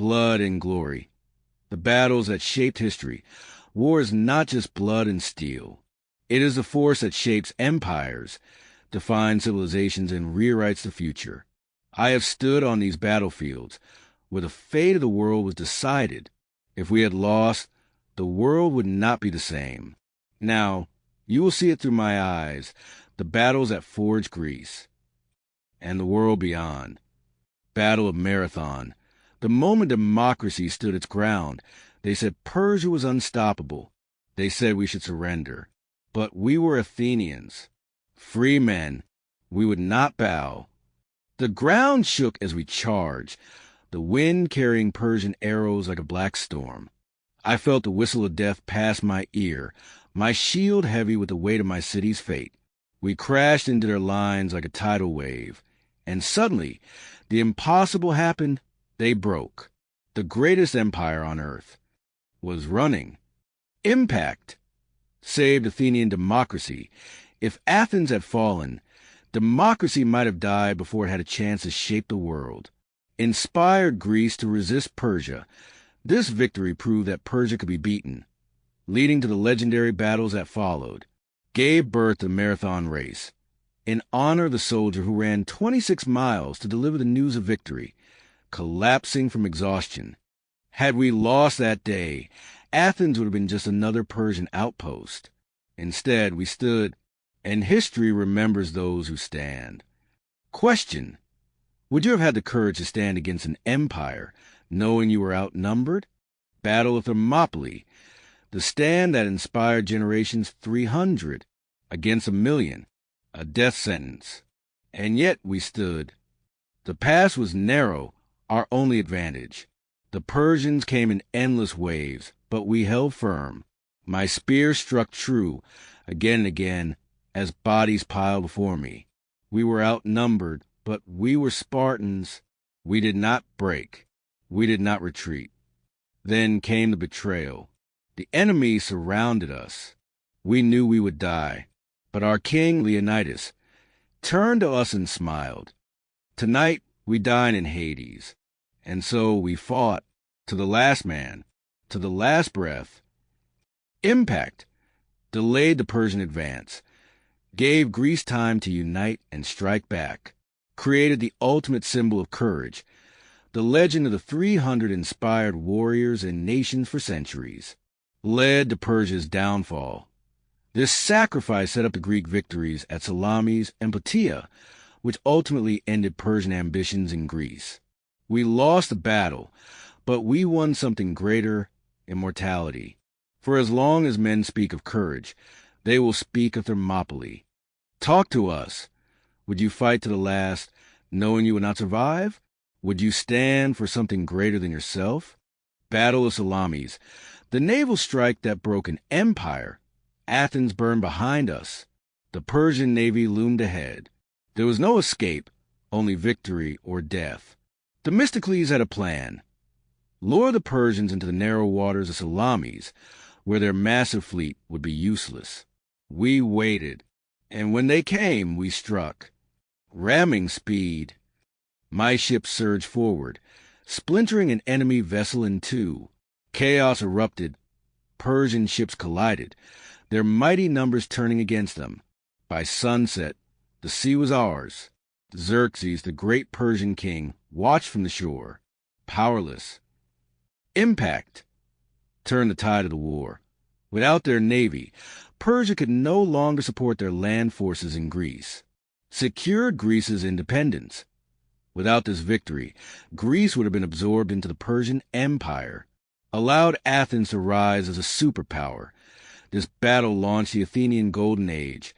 blood and glory. The battles that shaped history. War is not just blood and steel. It is the force that shapes empires, defines civilizations, and rewrites the future. I have stood on these battlefields where the fate of the world was decided. If we had lost, the world would not be the same. Now, you will see it through my eyes, the battles that forged Greece and the world beyond. Battle of Marathon. The moment democracy stood its ground, they said Persia was unstoppable. They said we should surrender. But we were Athenians, free men. We would not bow. The ground shook as we charged, the wind carrying Persian arrows like a black storm. I felt the whistle of death pass my ear, my shield heavy with the weight of my city's fate. We crashed into their lines like a tidal wave, and suddenly, the impossible happened. They broke. The greatest empire on earth was running. Impact saved Athenian democracy. If Athens had fallen, democracy might have died before it had a chance to shape the world. Inspired Greece to resist Persia. This victory proved that Persia could be beaten, leading to the legendary battles that followed. Gave birth to the marathon race, in honor of the soldier who ran 26 miles to deliver the news of victory, collapsing from exhaustion. Had we lost that day, Athens would have been just another Persian outpost. Instead, we stood, and history remembers those who stand. Question: would you have had the courage to stand against an empire, knowing you were outnumbered? Battle of Thermopylae, the stand that inspired generations 300 against 1,000,000, a death sentence. And yet we stood. The pass was narrow, our only advantage. The Persians came in endless waves, but we held firm. My spear struck true, again and again, as bodies piled before me. We were outnumbered, but we were Spartans. We did not break. We did not retreat. Then came the betrayal. The enemy surrounded us. We knew we would die, but our king, Leonidas, turned to us and smiled. Tonight we dine in Hades. And so we fought, to the last man, to the last breath. Impact delayed the Persian advance, gave Greece time to unite and strike back, created the ultimate symbol of courage, the legend of the 300 inspired warriors and nations for centuries, led to Persia's downfall. This sacrifice set up the Greek victories at Salamis and Plataea, which ultimately ended Persian ambitions in Greece. We lost the battle, but we won something greater, immortality. For as long as men speak of courage, they will speak of Thermopylae. Talk to us. Would you fight to the last, knowing you would not survive? Would you stand for something greater than yourself? Battle of Salamis, the naval strike that broke an empire. Athens burned behind us. The Persian navy loomed ahead. There was no escape, only victory or death. Themistocles had a plan. Lure the Persians into the narrow waters of Salamis, where their massive fleet would be useless. We waited, and when they came, we struck. Ramming speed, my ship surged forward, splintering an enemy vessel in two. Chaos erupted. Persian ships collided, their mighty numbers turning against them. By sunset, the sea was ours. Xerxes, the great Persian king, watched from the shore, powerless. Impact turned the tide of the war. Without their navy, Persia could no longer support their land forces in Greece. Secured Greece's independence. Without this victory, Greece would have been absorbed into the Persian Empire. Allowed Athens to rise as a superpower. This battle launched the Athenian Golden Age,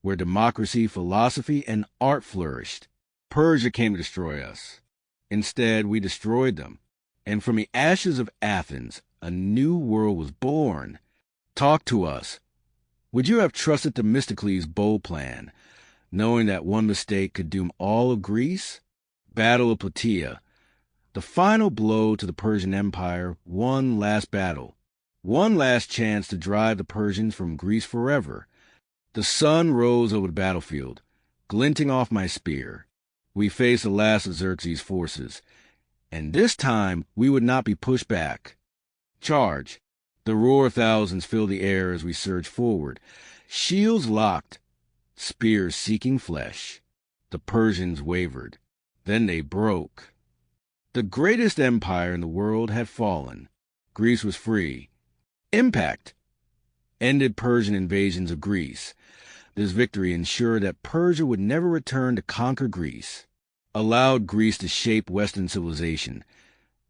where democracy, philosophy, and art flourished. Persia came to destroy us. Instead, we destroyed them. And from the ashes of Athens, a new world was born. Talk to us. Would you have trusted Themistocles' bold plan, knowing that one mistake could doom all of Greece? Battle of Plataea, the final blow to the Persian Empire, one last battle, one last chance to drive the Persians from Greece forever. The sun rose over the battlefield, glinting off my spear. We faced the last of Xerxes' forces, And this time, we would not be pushed back. Charge! The roar of thousands filled the air as we surged forward. Shields locked, spears seeking flesh. The Persians wavered. Then they broke. The greatest empire in the world had fallen. Greece was free. Impact ended Persian invasions of Greece. This victory ensured that Persia would never return to conquer Greece, allowed Greece to shape Western civilization.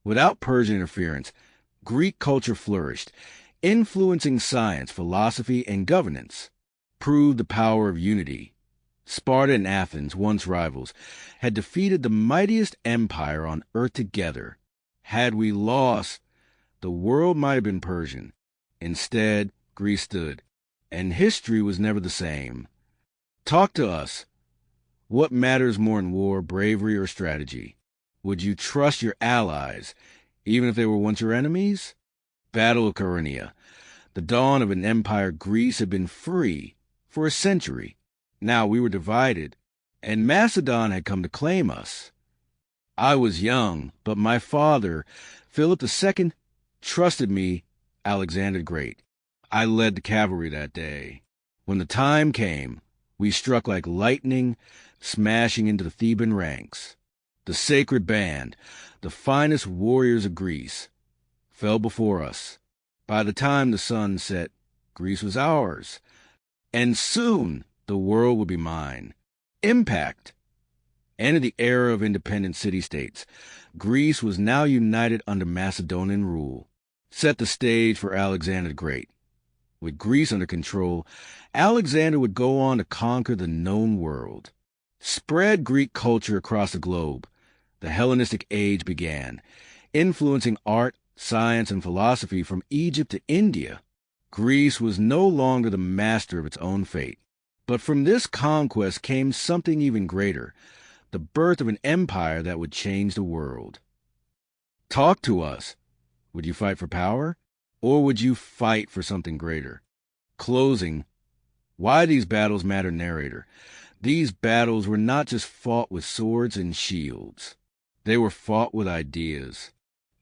Without Persian interference, Greek culture flourished, influencing science, philosophy, and governance, proved the power of unity. Sparta and Athens, once rivals, had defeated the mightiest empire on earth together. Had we lost, the world might have been Persian. Instead, Greece stood, and history was never the same. Talk to us. What matters more in war, bravery or strategy? Would you trust your allies, even if they were once your enemies? Battle of Chaeronea. The dawn of an empire. Greece had been free for a century. Now we were divided, and Macedon had come to claim us. I was young, but my father, Philip II, trusted me, Alexander the Great. I led the cavalry that day. When the time came, we struck like lightning, smashing into the Theban ranks. The sacred band, the finest warriors of Greece, fell before us. By the time the sun set, Greece was ours, and soon the world would be mine. Impact ended the era of independent city-states. Greece was now united under Macedonian rule. Set the stage for Alexander the Great. With Greece under control, Alexander would go on to conquer the known world, spread Greek culture across the globe. The Hellenistic age began, influencing art, science, and philosophy from Egypt to India. Greece was no longer the master of its own fate. But from this conquest came something even greater, the birth of an empire that would change the world. Talk to us. Would you fight for power? Or would you fight for something greater? Closing. Why these battles matter, narrator. These battles were not just fought with swords and shields. They were fought with ideas.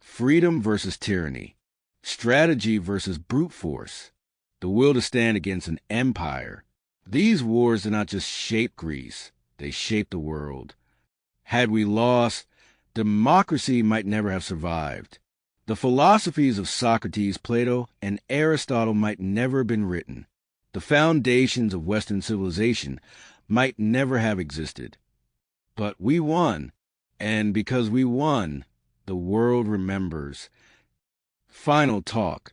Freedom versus tyranny. Strategy versus brute force. The will to stand against an empire. These wars did not just shape Greece. They shaped the world. Had we lost, democracy might never have survived. The philosophies of Socrates, Plato, and Aristotle might never have been written. The foundations of Western civilization might never have existed. But we won, and because we won, the world remembers. Final talk.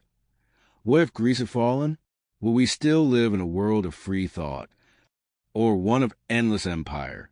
What if Greece had fallen? Will we still live in a world of free thought, or one of endless empire?